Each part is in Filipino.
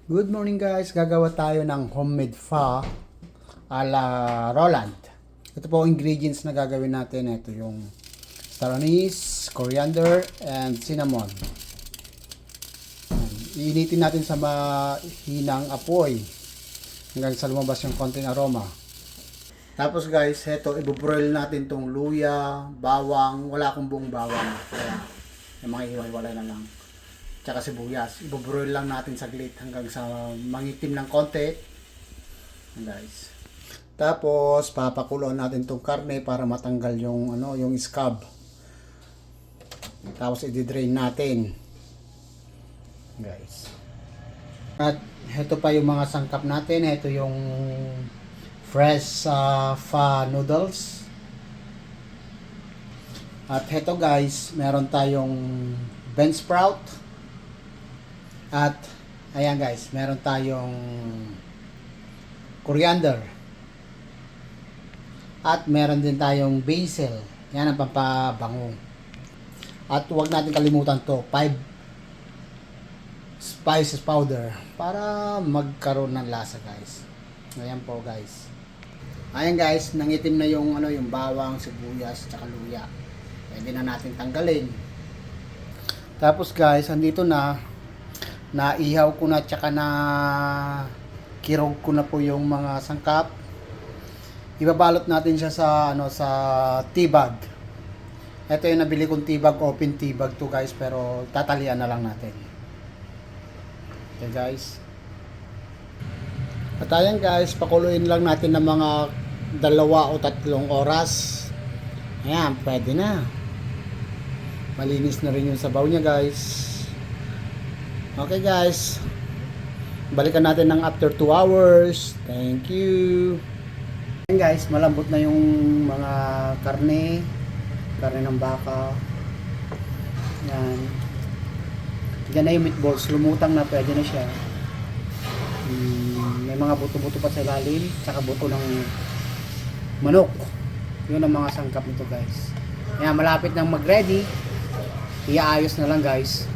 Good morning guys, gagawa tayo ng homemade pho ala Roland. Ito po ang ingredients na gagawin natin. Ito yung star anise, coriander, and cinnamon. Iinitin natin sa mahinang apoy hanggang sa lumabas yung konting aroma. Tapos guys, ito ibubroil natin tong luya, bawang, wala akong buong bawang. Kaya yung mga hiwa-hiwalay na lang. Tsaka sibuyas. Ibubroil lang natin saglit hanggang sa mangitim ng konti. Guys. Tapos papakuloan natin tong karne para matanggal yung yung scab. Tapos i-drain natin. Guys. At ito pa yung mga sangkap natin. Ito yung fresh pho noodles. At ito guys, meron tayong bean sprout. At ayan guys, meron tayong coriander. At meron din tayong basil. Yan ang pampabango. At huwag natin kalimutan to, 5 spices powder para magkaroon ng lasa guys. Ayan po guys. Ayan guys, nangitim na yung yung bawang, sibuyas, tsaka luya. Pwede na natin tanggalin. Tapos guys, andito naihaw ko na tsaka na kirog ko na po yung mga sangkap. Ibabalot natin siya sa sa tea bag. Ito yung nabili kong tea bag, open tea bag to guys, pero tatalian na lang natin. Okay guys. At ayan guys, pakuluin lang natin ng mga 2 o 3 oras. Ayan, pwede na. Malinis na rin yung sabaw niya guys. Okay guys, balikan natin ng after 2 hours. Thank you. Ayan guys, malambot na yung mga karne ng baka. Yan. Yan na yung meatballs, lumutang na, pwede na siya. May mga buto-buto pa sa ilalim, tsaka buto ng manok. Yun ang mga sangkap nito guys. Yan, malapit nang mag-ready. Iaayos na lang guys.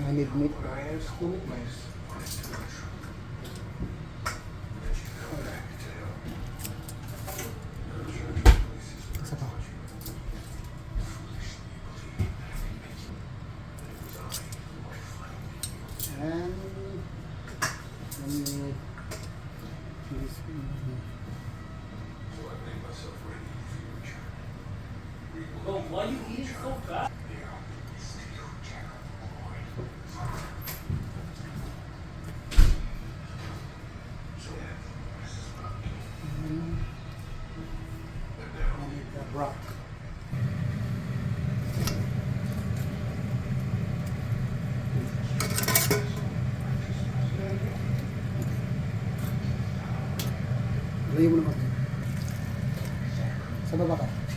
I need meatballs, 2 meatballs. Isa pa. And Well, why you eating so fast? Broth. Lagyan mo na konti. Sa baba ka.